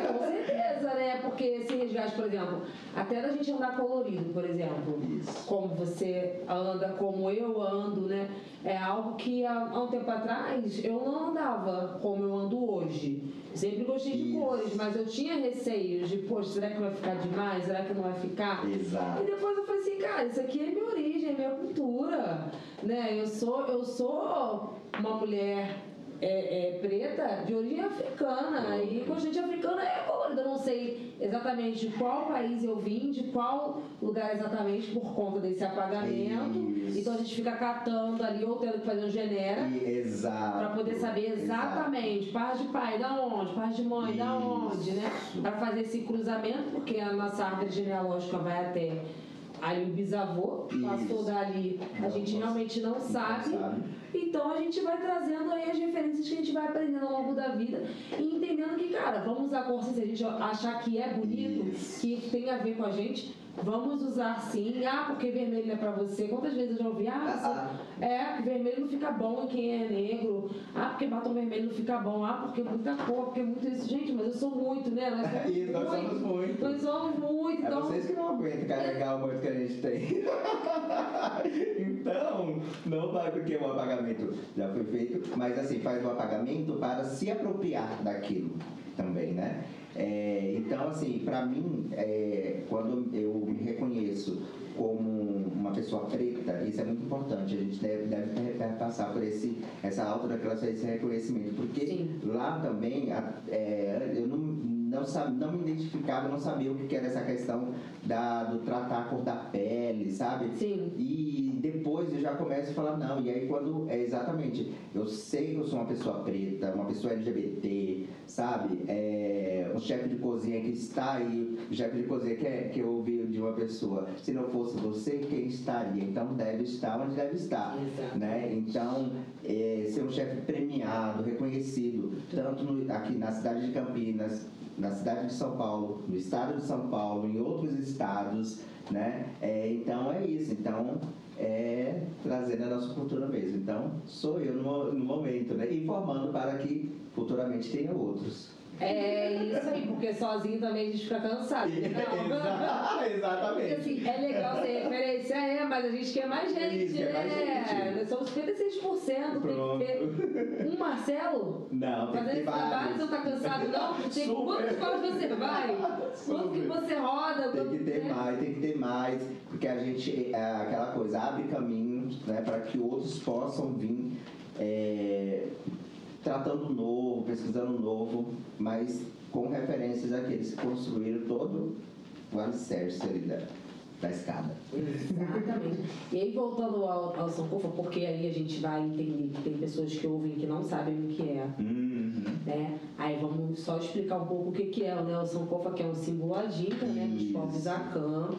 Com certeza, né? Porque esse resgate, por exemplo, até da gente andar colorido, por exemplo, isso. Como você anda, como eu ando, né? É algo que há um tempo atrás eu não andava como eu ando hoje. Sempre gostei de cores, mas eu tinha receios de, poxa, será que vai ficar demais? Será que não vai ficar? Exato. E depois eu falei assim, cara, isso aqui é minha origem, é minha cultura, né? Eu sou uma mulher preta de origem africana, e com gente africana é colorida. Eu não sei exatamente de qual país eu vim, de qual lugar exatamente, por conta desse apagamento. Isso. Então a gente fica catando ali, ou tendo que fazer um genera, para poder saber exatamente parte de pai, da onde, parte de mãe, da onde, né? Para fazer esse cruzamento, porque a nossa árvore genealógica vai até aí o bisavô, passou dali, a gente realmente não sabe. Então a gente vai trazendo aí as referências que a gente vai aprendendo ao longo da vida e entendendo que, cara, vamos usar cor se a gente achar que é bonito, que tem a ver com a gente, vamos usar sim. Porque vermelho é pra você. Quantas vezes eu já ouvi, que vermelho não fica bom em quem é negro, porque batom vermelho não fica bom, porque é muita cor, porque é muito isso. Gente, mas eu sou muito, né? Nós somos muito. Nós somos muito. Então, vocês que não aguentam carregar o muito que a gente tem. Então, não vai, porque o apagamento já foi feito, mas assim, faz o apagamento para se apropriar daquilo também, né? Então, assim, para mim, quando eu me reconheço como uma pessoa preta, isso é muito importante. A gente deve passar por essa autodeclaração, esse reconhecimento, porque lá também eu não me identificava, não sabia o que era essa questão do tratar a cor da pele, sabe? Sim. E depois eu já começo a falar, não, e aí quando, exatamente, eu sei que eu sou uma pessoa preta, uma pessoa LGBT, sabe? Um chefe de cozinha que está aí, o chefe de cozinha que eu ouvi de uma pessoa, se não fosse você, quem estaria? Então deve estar onde deve estar, né? Então, ser um chefe premiado, reconhecido, tanto aqui na cidade de Campinas, na cidade de São Paulo, no estado de São Paulo, em outros estados, né? Então é isso. Então trazendo a nossa cultura mesmo. Então sou eu no momento, né? Informando para que futuramente tenha outros. Isso aí, porque sozinho também a gente fica cansado. Exatamente. Porque assim, é legal ser referência, mas a gente quer mais gente, né? Nós somos 56%, Pronto. Tem que ter um Marcelo. Não, tem que ter vários. Você não tá cansado, não? Quantas escolas você vai? Quanto que você roda? Tem que ter mais, porque a gente, aquela coisa, abre caminhos, né, para que outros possam vir tratando novo, pesquisando novo, mas com referências daqueles que construíram todo o alicerce ali da escada. Exatamente. E aí, voltando ao Sankofa, porque aí a gente vai entender que tem pessoas que ouvem que não sabem o que é. Né? Aí vamos só explicar um pouco o que é, né? O Sankofa, que é um símbolo adinca, né, dos povos Akan,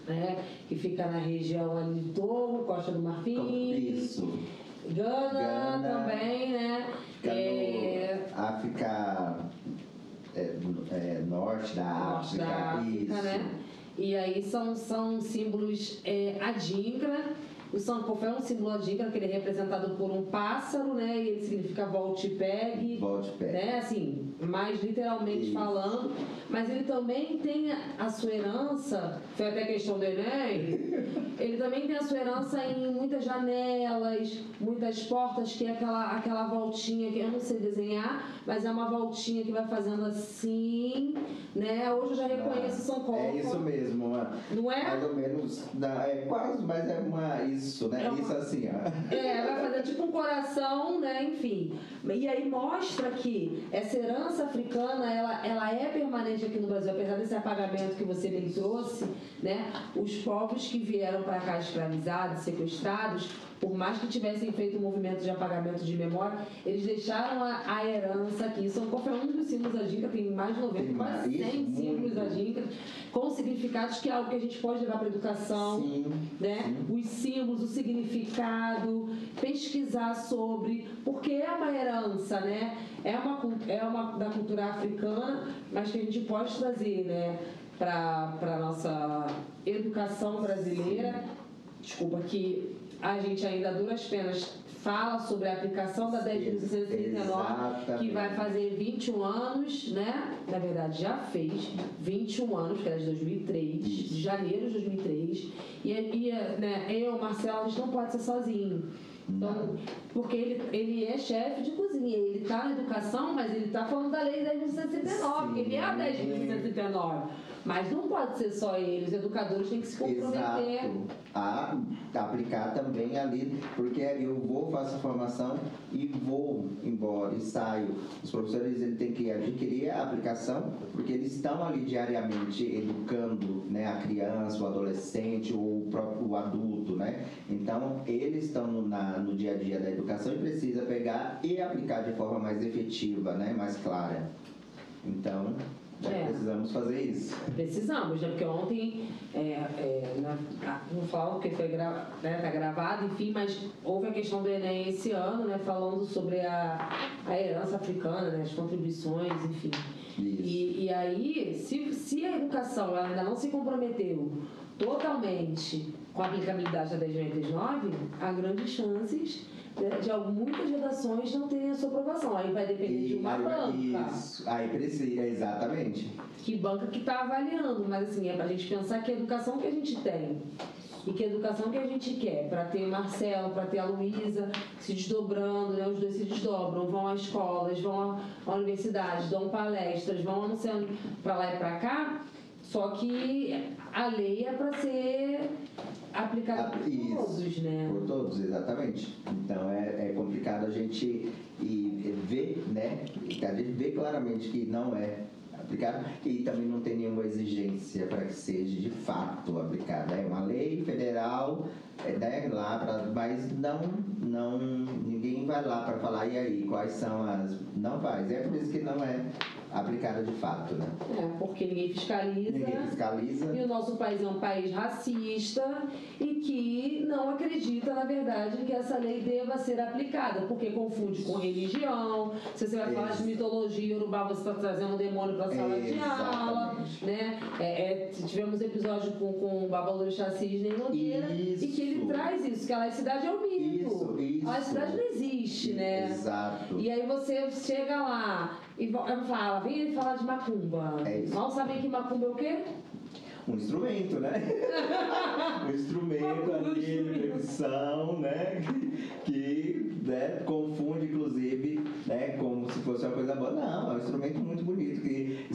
né, que fica na região ali do Togo, Costa do Marfim. Isso. Gana também, né? África, norte da África, né? E aí são símbolos Adinkra, O Sankofa é um símbolo dinka, que ele é representado por um pássaro, né? E ele significa volte e pegue. Volte e pegue. Né? Assim, mais literalmente falando. Mas ele também tem a sua herança, foi até questão do Enem, ele também tem a sua herança em muitas janelas, muitas portas, que é aquela voltinha que eu não sei desenhar, mas é uma voltinha que vai fazendo assim, né? Hoje eu já reconheço o Sankofa. É isso mesmo, não é? Mais ou menos, é quase, mas é isso, né? Isso assim, ó. Vai fazer tipo um coração, né? Enfim. E aí mostra que essa herança africana, ela é permanente aqui no Brasil, apesar desse apagamento que você bem trouxe, né? Os povos que vieram para cá escravizados, sequestrados, por mais que tivessem feito um movimento de apagamento de memória, eles deixaram a herança aqui. Sankofa é um dos símbolos da Dinka, tem mais de 90, quase 100 símbolos da Dinka, com significados, que é algo que a gente pode levar para a educação, né? Sim. Os símbolos, o significado, pesquisar sobre, porque é uma herança, né? É uma da cultura africana, mas que a gente pode trazer, né, para a nossa educação brasileira. Desculpa que a gente ainda a duras penas fala sobre a aplicação da 10.639, que vai fazer 21 anos, né? Na verdade, já fez 21 anos, que era de 2003, de janeiro de 2003. Né, eu, Marcelo, a gente não pode ser sozinho. Então, porque ele é chefe de cozinha, ele está na educação, mas ele está falando da lei 10.639, ele é a 10.639. Mas não pode ser só ele, os educadores têm que se comprometer. Exato. A aplicar também ali, porque eu vou, faço a formação e vou embora e saio. Os professores têm que adquirir a aplicação, porque eles estão ali diariamente educando, né, a criança, o adolescente ou o adulto, né? Então, eles estão no dia a dia da educação e precisa pegar e aplicar de forma mais efetiva, né, mais clara. Então, precisamos fazer isso. Precisamos, né? Porque ontem, não falo porque foi tá gravado, enfim, mas houve a questão do Enem esse ano, né? Falando sobre a herança africana, né? As contribuições, enfim. E aí, se a educação ela ainda não se comprometeu totalmente com a aplicabilidade da 10.639, há grandes chances de muitas redações não terem a sua aprovação. Aí vai depender de uma banca. Isso, aí precisa, exatamente. Que banca que está avaliando, mas assim, é pra gente pensar que a educação que a gente tem e que a educação que a gente quer, para ter o Marcelo, para ter a Luísa se desdobrando, né? Os dois se desdobram, vão às escolas, vão à universidade, dão palestras, vão anunciando para lá e para cá, só que a lei é para ser aplicada por todos, né? Por todos, exatamente. Então é complicado a gente ver, né? A gente vê claramente que não é aplicado e também não tem nenhuma exigência para que seja de fato aplicada. É uma lei federal, né, mas ninguém vai lá para falar, e aí, quais são as... Não faz. É por isso que não é aplicada de fato, né? Porque ninguém fiscaliza. E o nosso país é um país racista e que não acredita, na verdade, que essa lei deva ser aplicada, porque confunde com religião. Se você vai falar de mitologia urubá, você está trazendo um demônio para a sala de aula, né? Tivemos episódio com o Babalorixá Cisne Nogueira, e que ele traz isso, que a laicidade é um mito. Isso. A laicidade não existe, né? Exato. E aí você chega lá e fala, vem falar de macumba. Mal sabem que macumba é o quê? Um instrumento, né? Um instrumento ali de percussão, né? Que confunde, inclusive, né? Como se fosse uma coisa boa. Não, é um instrumento muito bonito, que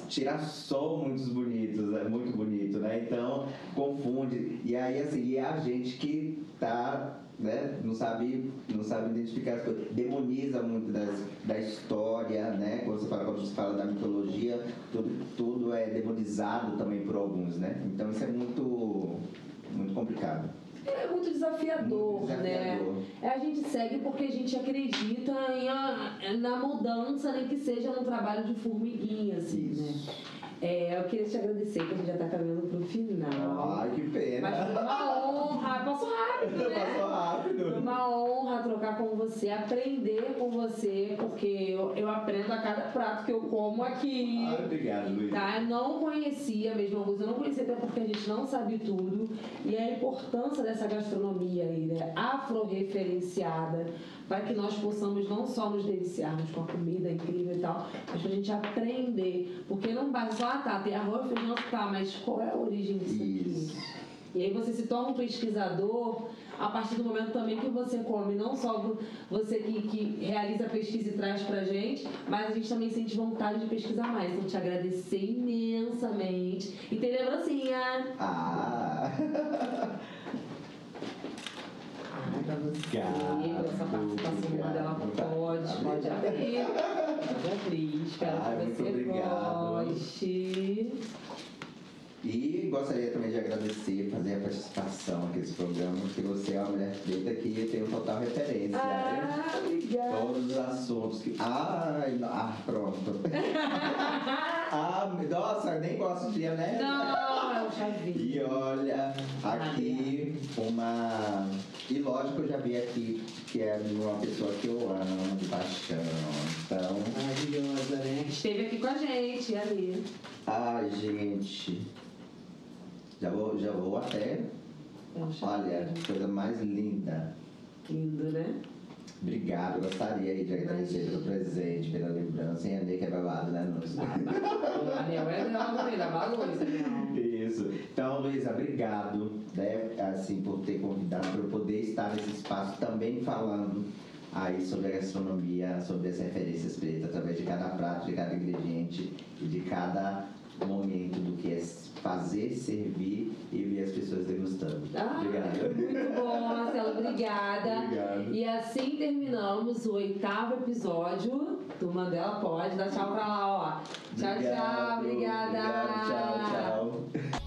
tira som muito bonito, né? Então, confunde. E aí, assim, é a gente que tá... né? Não sabe identificar as coisas, demoniza muito da história, né? Quando você fala da mitologia, tudo é demonizado também por alguns, né? Então isso é muito complicado. É muito desafiador, né? A gente segue porque a gente acredita na mudança, nem que seja num trabalho de formiguinha, assim, isso, né? Eu queria te agradecer, que a gente já está caminhando pro final. Ai, que pena. Mas foi uma honra. Passou rápido. rápido, né? Passou rápido. Foi uma honra trocar com você, aprender com você, porque eu aprendo a cada prato que eu como aqui. Obrigado, Luiz. Tá? Eu não conhecia mesmo alguns, eu não conhecia até porque a gente não sabe tudo. E a importância dessa gastronomia aí, né? Afro-referenciada, para que nós possamos não só nos deliciarmos com a comida incrível e tal, mas pra gente aprender. Porque não basta só, tem arroz, feijão, tá, mas qual é a origem disso Isso. aqui? E aí você se torna um pesquisador a partir do momento também que você come, não só você que realiza a pesquisa e traz pra gente, mas a gente também sente vontade de pesquisar mais. Então, te agradecer imensamente. E tem lembrancinha. Pra você, pela essa participação no Mandela pode abrir. Espero que você goste. E gostaria também de agradecer, fazer a participação aqui nesse programa, porque você é uma mulher preta que tem total referência. Obrigada. Todos os assuntos que. Pronto. Nossa, nem gosto de né? Não, é o chazinho. E olha, aqui uma. E lógico, eu já vi aqui que é uma pessoa que eu amo de paixão. Então. Maravilhosa, né? Esteve aqui com a gente, ali. Ai, gente. Já vou até. Olha, coisa mais linda. Lindo, né? Obrigado, gostaria aí de agradecer pelo presente, pela lembrança. E a que é babado, né, Luiz? Anel é dela também, da balança, não. Isso. Então, Luísa, obrigado, né, assim, por ter convidado, por eu poder estar nesse espaço também falando aí sobre a gastronomia, sobre as referências pretas, através de cada prato, de cada ingrediente e de cada momento do que é fazer, servir e ver as pessoas degustando. Obrigado. Muito bom, Marcelo, obrigada. Obrigado. E assim terminamos o 8º episódio do Mandela Pode. Dá tchau pra lá, ó. Tchau, Obrigado, tchau, obrigada. Obrigado, tchau, tchau.